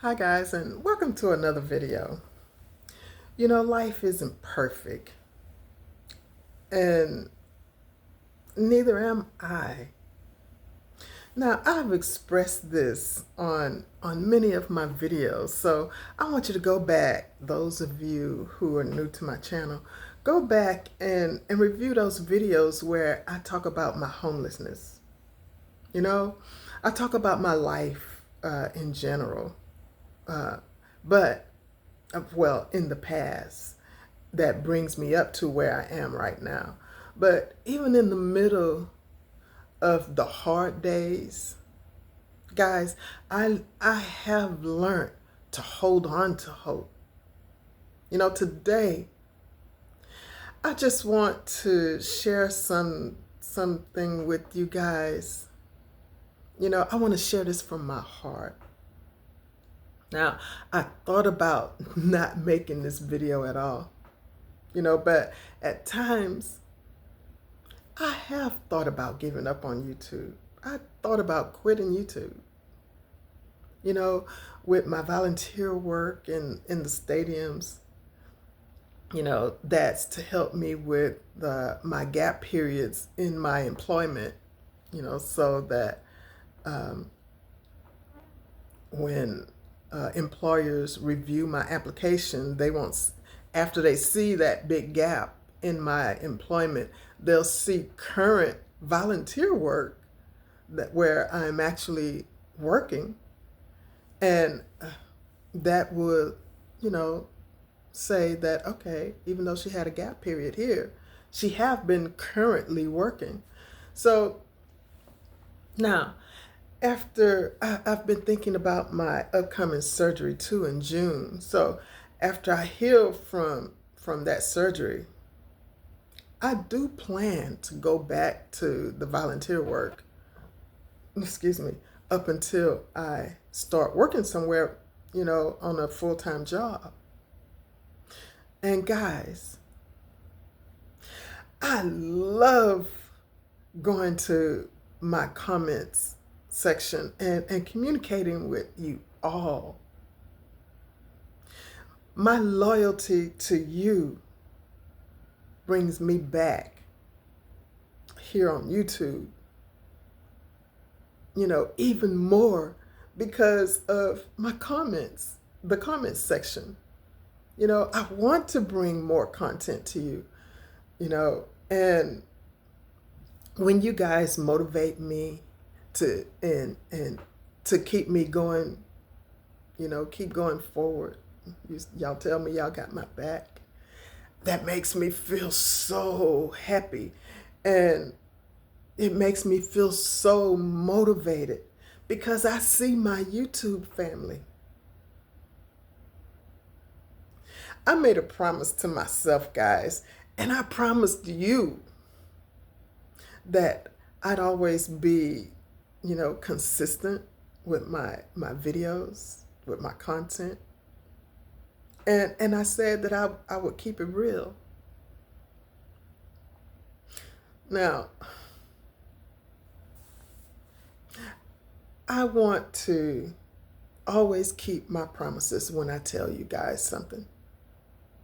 Hi guys, and welcome to another video. Life isn't perfect, and neither am I. Now, I've expressed this on many of my videos, so I want you to go back, those of you who are new to my channel, go back and review those videos where I talk about my homelessness. I talk about my life in general, but well, in the past, that brings me up to where I am right now. But even in the middle of the hard days, guys, I have learned to hold on to hope. Today I just want to share something with you guys. I want to share this from my heart. Now, I thought about not making this video at all, but at times I have thought about giving up on YouTube. I thought about quitting YouTube, you know, with my volunteer work in the stadiums. That's to help me with my gap periods in my employment, so that when employers review my application, they won't, after they see that big gap in my employment, they'll see current volunteer work where I'm actually working, and that would, say that, okay, even though she had a gap period here, she have been currently working. So now, after I've been thinking about my upcoming surgery too in June. So after I heal from that surgery, I do plan to go back to the volunteer work, excuse me, up until I start working somewhere, on a full-time job. And guys, I love going to my comments section and communicating with you all. My loyalty to you brings me back here on YouTube, even more because of my comments, the comments section. I want to bring more content to you, and when you guys motivate me to and to keep me going, keep going forward. Y'all tell me y'all got my back. That makes me feel so happy, and it makes me feel so motivated because I see my YouTube family. I made a promise to myself, guys, and I promised you that I'd always be, consistent with my videos, with my content. And I said that I would keep it real. Now, I want to always keep my promises when I tell you guys something.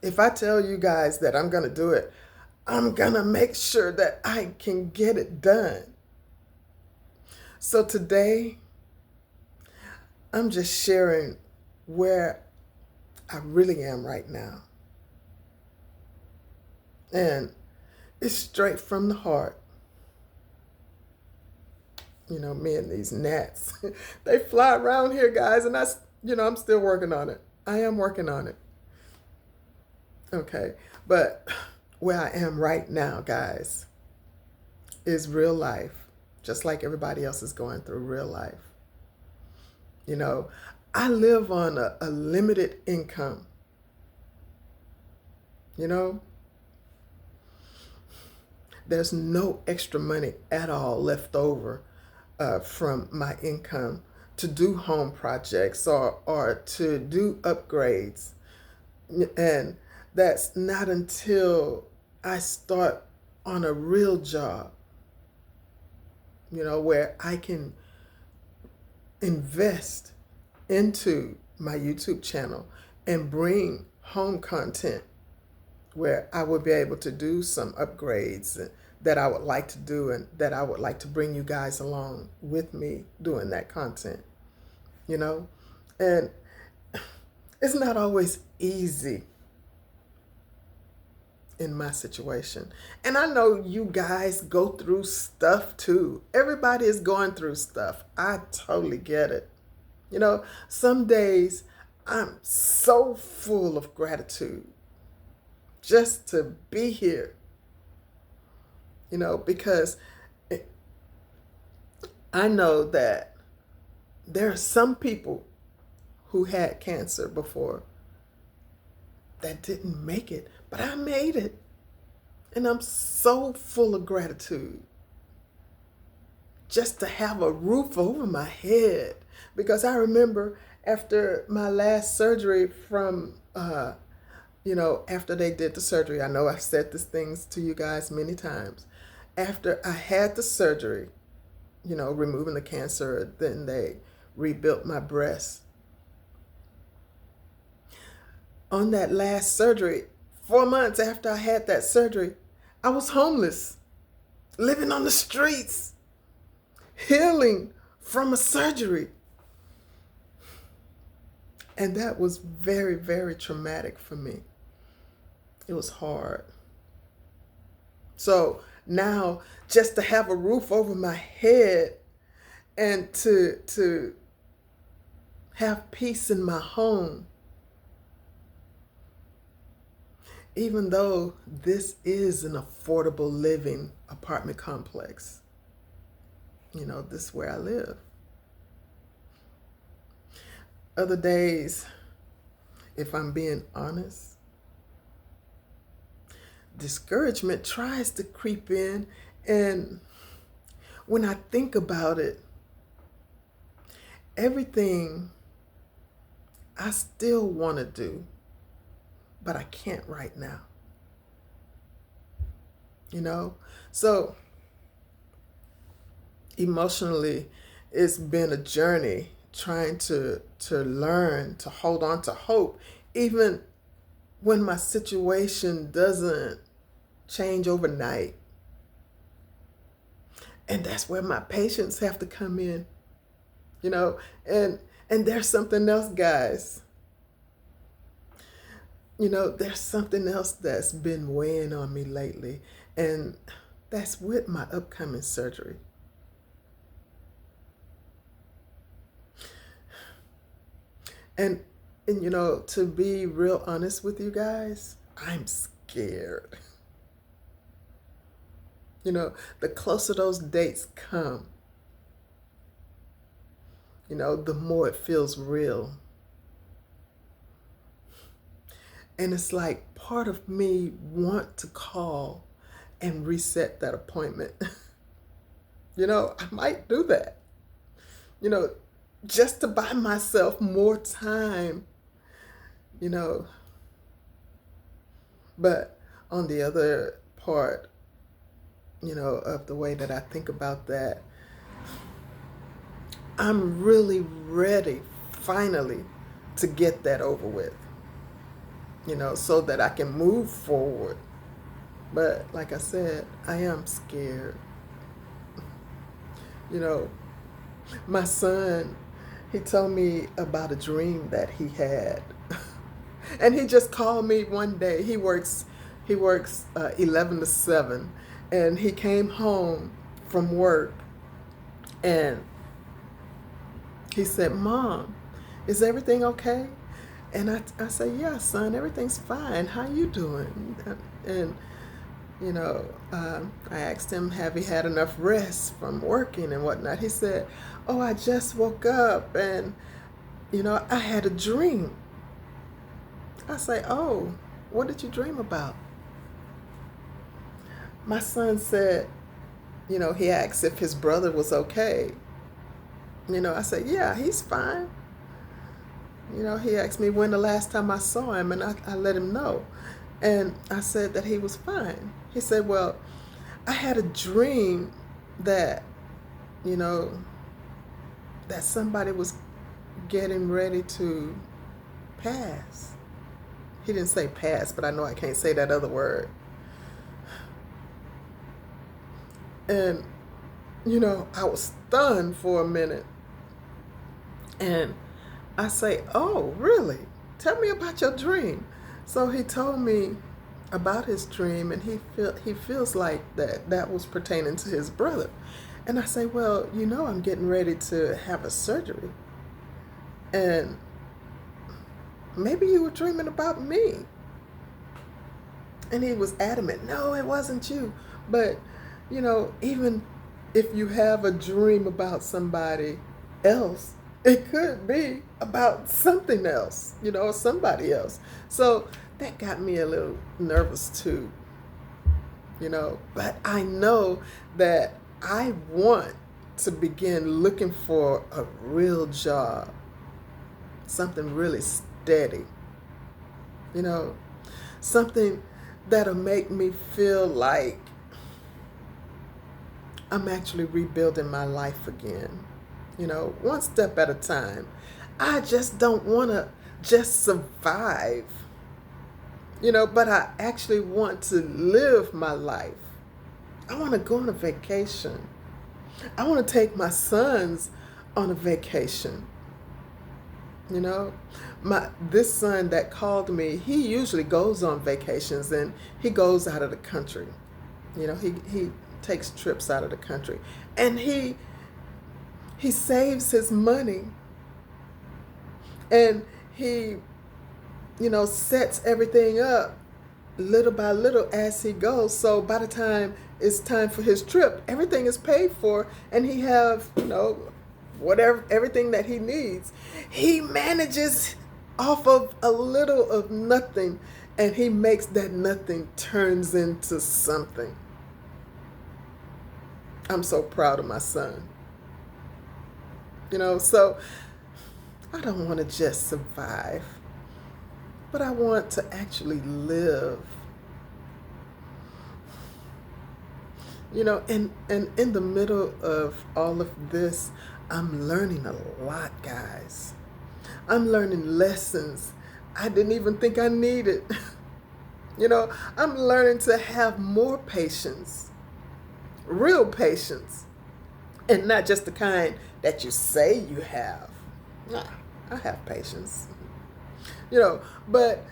If I tell you guys that I'm going to do it, I'm going to make sure that I can get it done. So today, I'm just sharing where I really am right now. And it's straight from the heart. Me and these gnats, they fly around here, guys, and I'm still working on it. I am working on it. Okay, but where I am right now, guys, is real life, just like everybody else is going through real life. I live on a limited income. There's no extra money at all left over from my income to do home projects or to do upgrades. And that's not until I start on a real job, where I can invest into my YouTube channel and bring home content where I would be able to do some upgrades that I would like to do and that I would like to bring you guys along with me doing that content, you know? And it's not always easy in my situation. And I know you guys go through stuff too. Everybody is going through stuff. I totally get it. You know, some days I'm so full of gratitude just to be here, you know, because I know that there are some people who had cancer before that didn't make it, but I made it. And I'm so full of gratitude just to have a roof over my head. Because I remember after my last surgery from, after they did the surgery, I know I've said these things to you guys many times. After I had the surgery, removing the cancer, then they rebuilt my breast. On that last surgery, 4 months after I had that surgery, I was homeless, living on the streets, healing from a surgery. And that was very, very traumatic for me. It was hard. So now, just to have a roof over my head and to have peace in my home, even though this is an affordable living apartment complex, this is where I live. Other days, if I'm being honest, discouragement tries to creep in, and when I think about it, everything I still want to do, but I can't right now. So emotionally, it's been a journey trying to learn to hold on to hope, even when my situation doesn't change overnight. And that's where my patience have to come in, and there's something else, guys. There's something else that's been weighing on me lately, and that's with my upcoming surgery. And to be real honest with you guys, I'm scared. The closer those dates come, the more it feels real. And it's like part of me want to call and reset that appointment. I might do that. Just to buy myself more time, But on the other part, of the way that I think about that, I'm really ready, finally, to get that over with, so that I can move forward. But like I said, I am scared. My son, he told me about a dream that he had. And he just called me one day. He works 11 to 7. And he came home from work and he said, "Mom, is everything okay?" And I said, "Yeah, son, everything's fine. How you doing?" And I asked him, have he had enough rest from working and whatnot? He said, "Oh, I just woke up and, I had a dream." I say, "Oh, what did you dream about?" My son said, he asked if his brother was okay. I said, "Yeah, he's fine." He asked me when the last time I saw him, and I let him know. And I said that he was fine. He said, "Well, I had a dream that, that somebody was getting ready to pass. He didn't say pass, but I know I can't say that other word. And, I was stunned for a minute. And I say, oh, really? Tell me about your dream. So he told me about his dream, and he feels like that was pertaining to his brother. And I say, well, I'm getting ready to have a surgery. And maybe you were dreaming about me. And he was adamant, no, it wasn't you. But, even if you have a dream about somebody else, it could be about something else, somebody else. So that got me a little nervous too, But I know that I want to begin looking for a real job, something really steady, something that'll make me feel like I'm actually rebuilding my life again, one step at a time. I just don't want to just survive, but I actually want to live my life. I want to go on a vacation. I want to take my sons on a vacation. This son that called me, he usually goes on vacations, and he goes out of the country. He takes trips out of the country, and he saves his money, and he sets everything up little by little as he goes. So by the time it's time for his trip, everything is paid for, and he have whatever, everything that he needs. He manages off of a little of nothing, and he makes that nothing turns into something. I'm so proud of my son. So I don't want to just survive, but I want to actually live. And in the middle of all of this, I'm learning a lot, guys. I'm learning lessons I didn't even think I needed. I'm learning to have more patience, real patience, and not just the kind that you say you have. Nah, I have patience. But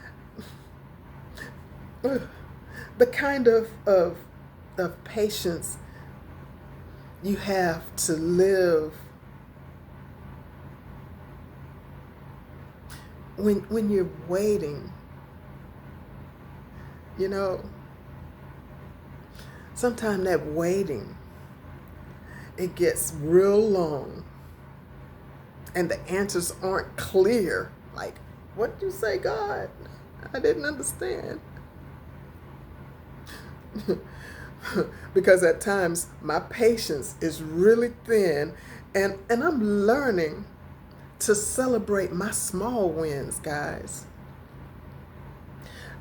the kind of patience you have to live when you're waiting, sometimes that waiting, it gets real long, and the answers aren't clear. Like, what did you say, God? I didn't understand. Because at times my patience is really thin, and I'm learning to celebrate my small wins, guys.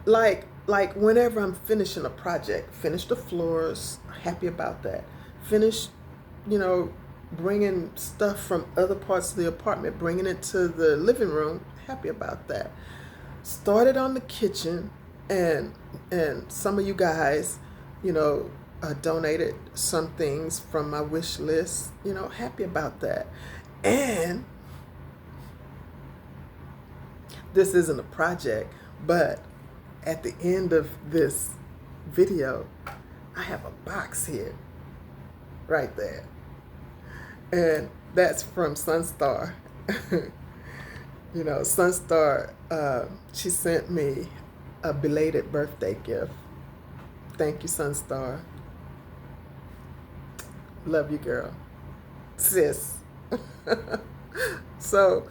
Like whenever I'm finishing a project, finish the floors, happy about that. Finish, bringing stuff from other parts of the apartment, bringing it to the living room, happy about that. Started on the kitchen, and some of you guys, donated some things from my wish list, happy about that. And this isn't a project, but at the end of this video, I have a box here, right there. And that's from Sunstar. Sunstar, she sent me a belated birthday gift. Thank you, Sunstar. Love you, girl. Sis. So,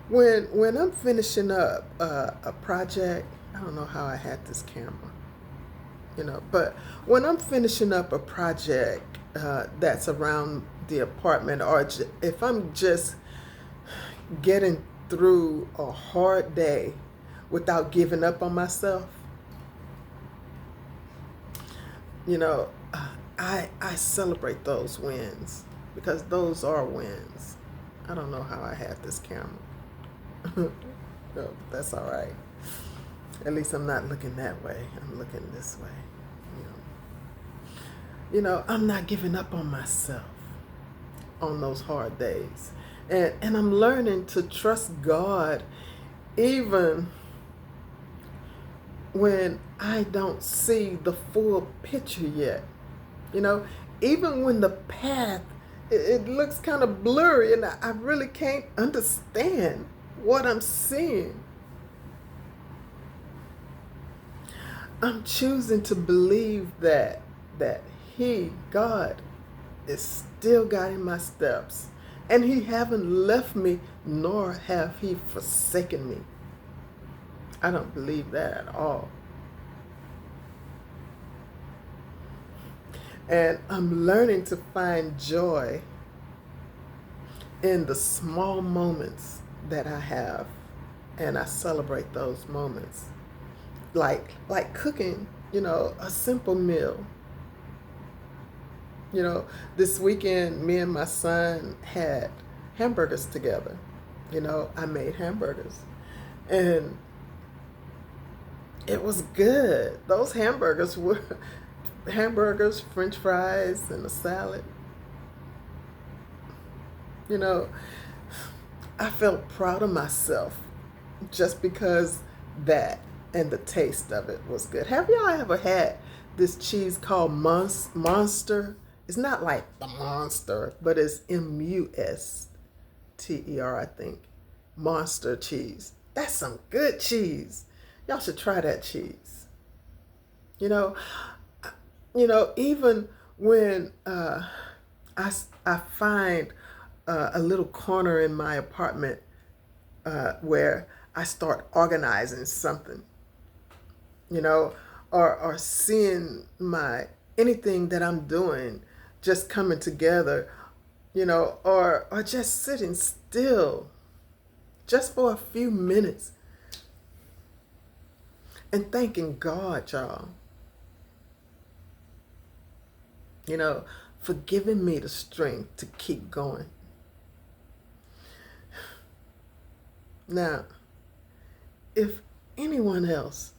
when I'm finishing up a project, I don't know how I had this camera, but when I'm finishing up a project that's around the apartment, or if I'm just getting through a hard day without giving up on myself, I celebrate those wins, because those are wins. I don't know how I had this camera. No, that's all right. At least I'm not looking that way. I'm looking this way. I'm not giving up on myself on those hard days. And I'm learning to trust God even when I don't see the full picture yet. You know, even when the path, it looks kind of blurry and I really can't understand what I'm seeing. I'm choosing to believe that God, is still guiding my steps. And he haven't left me, nor have he forsaken me. I don't believe that at all. And I'm learning to find joy in the small moments that I have. And I celebrate those moments. Like cooking, a simple meal. This weekend, me and my son had hamburgers together. I made hamburgers. And it was good. Those hamburgers were hamburgers, French fries, and a salad. I felt proud of myself just because that and the taste of it was good. Have y'all ever had this cheese called Monster? It's not like the monster, but it's Muster, I think. Monster cheese. That's some good cheese. Y'all should try that cheese. Even when I find a little corner in my apartment where I start organizing something, or seeing anything that I'm doing just coming together, or just sitting still just for a few minutes and thanking God, y'all, for giving me the strength to keep going. Now, if anyone else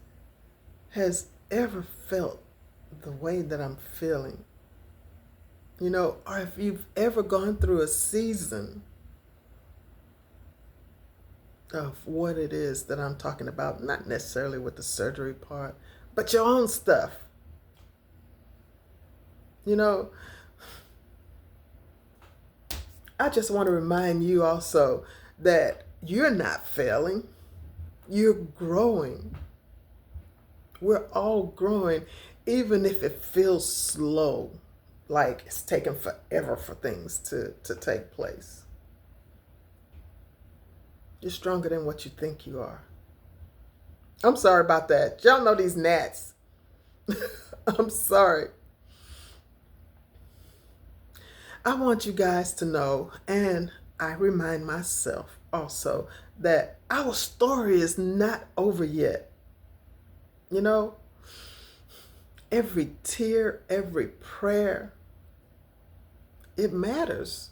has ever felt the way that I'm feeling, or if you've ever gone through a season of what it is that I'm talking about, not necessarily with the surgery part, but your own stuff, I just want to remind you also that you're not failing, you're growing. We're all growing, even if it feels slow, like it's taking forever for things to take place. You're stronger than what you think you are. I'm sorry about that. Y'all know these gnats. I'm sorry. I want you guys to know, and I remind myself also, that our story is not over yet. Every tear, every prayer, it matters.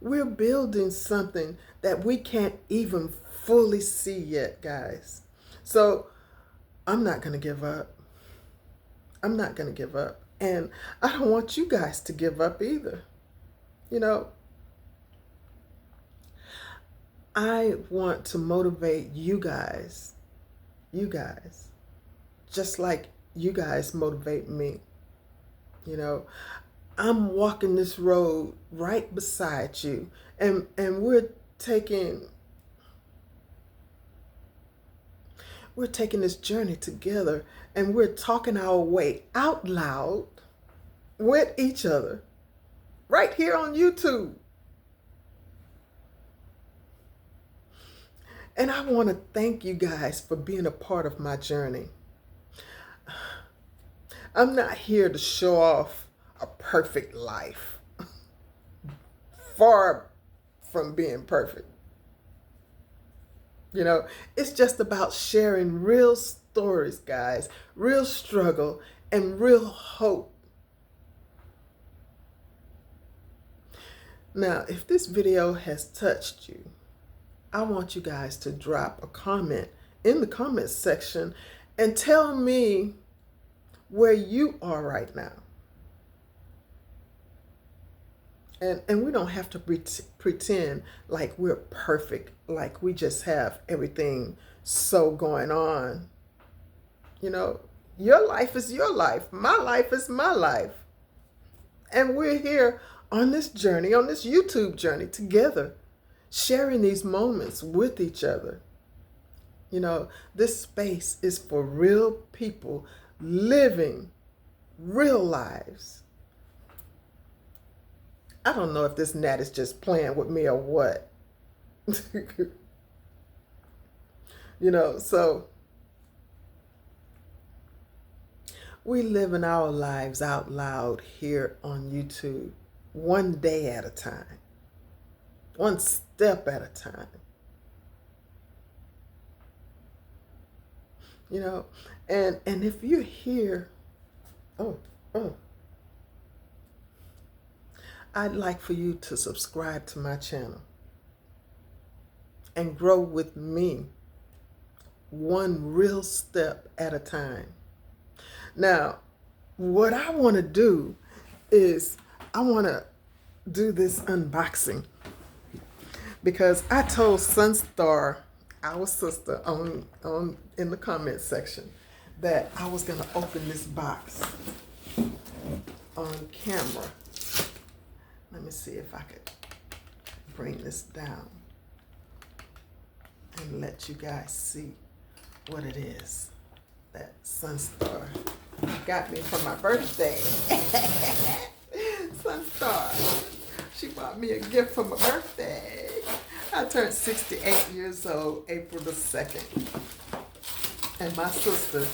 We're building something that we can't even fully see yet, guys. So I'm not going to give up. I'm not going to give up. And I don't want you guys to give up either. I want to motivate you guys, just like you guys motivate me. I'm walking this road right beside you, and we're taking this journey together, and we're talking our way out loud with each other right here on YouTube. And I want to thank you guys for being a part of my journey. I'm not here to show off a perfect life. Far from being perfect. It's just about sharing real stories, guys, real struggle, and real hope. Now, if this video has touched you, I want you guys to drop a comment in the comments section and tell me where you are right now. And we don't have to pretend like we're perfect, like we just have everything so going on. You know, your life is your life. My life is my life. And we're here on this journey, on this YouTube journey together, sharing these moments with each other. You know, this space is for real people living real lives. I don't know if this gnat is just playing with me or what. You know, so we living our lives out loud here on YouTube, one day at a time, one step at a time. You know, and if you're here, I'd like for you to subscribe to my channel and grow with me one real step at a time. Now, what I want to do is I want to do this unboxing because I told Sunstar, our sister, in the comment section that I was going to open this box on camera. Let me see if I could bring this down and let you guys see what it is that Sunstar got me for my birthday. Sunstar, she bought me a gift for my birthday. I turned 68 years old April the 2nd. And my sister,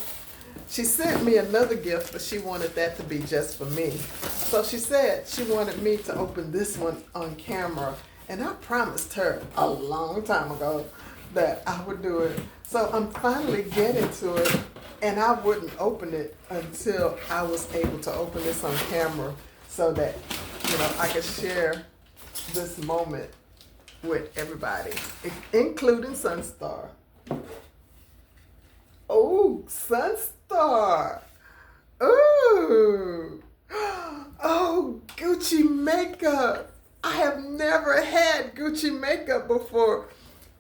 she sent me another gift, but she wanted that to be just for me. So she said she wanted me to open this one on camera. And I promised her a long time ago that I would do it. So I'm finally getting to it. And I wouldn't open it until I was able to open this on camera so that, you know, I could share this moment with everybody, including Sunstar. Oh, Sunstar. Ooh. Oh, Gucci makeup. I have never had Gucci makeup before.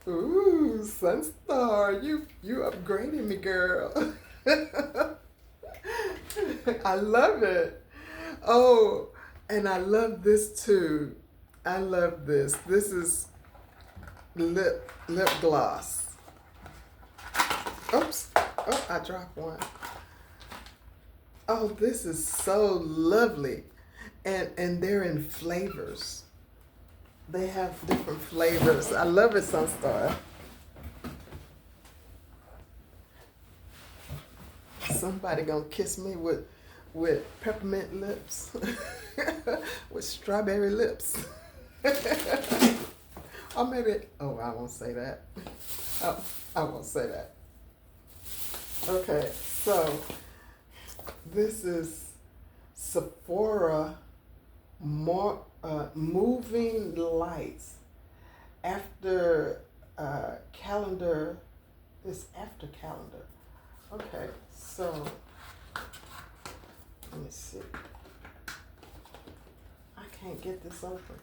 Ooh, Sunstar, you upgraded me, girl. I love it. Oh, and I love this too. I love this. This is lip gloss. Oops. Oh, I dropped one. Oh, this is so lovely. And they're in flavors. They have different flavors. I love it, Sunstar. Somebody gonna kiss me with peppermint lips. With strawberry lips. Or maybe, oh, I won't say that. Oh, I won't say that. Okay, so this is Sephora moving lights after calendar. It's after calendar. Okay, so let me see. I can't get this open.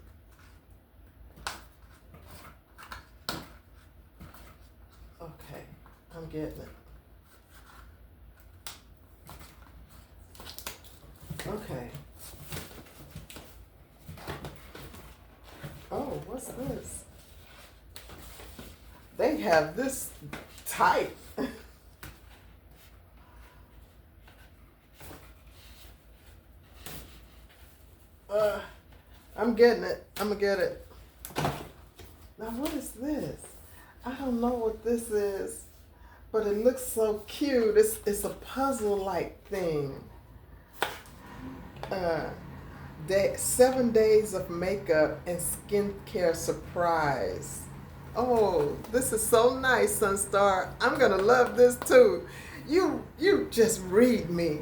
Okay, I'm getting it. Okay. Oh, what's this? They have this type. I'm getting it. I'm gonna get it. Now, what is this? I don't know what this is, but it looks so cute. It's a puzzle-like thing. 7 days of makeup and skincare surprise. Oh, this is so nice, Sunstar. I'm gonna love this too. You just read me.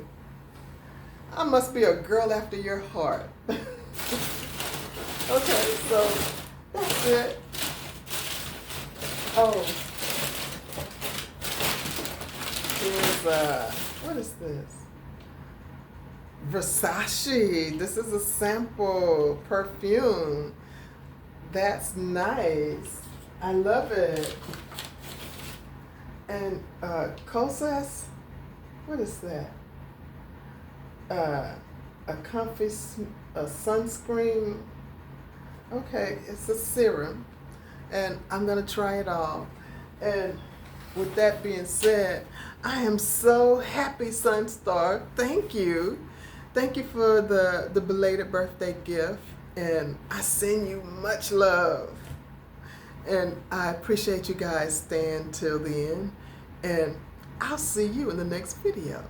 I must be a girl after your heart. Okay, so that's it. Oh, here's what is this? Versace. This is a sample perfume. That's nice. I love it. And Kosas, what is that? A comfy a sunscreen. Okay, it's a serum, and I'm gonna try it all. And with that being said, I am so happy, Sunstar. Thank you for the belated birthday gift, and I send you much love. And I appreciate you guys staying till the end, and I'll see you in the next video.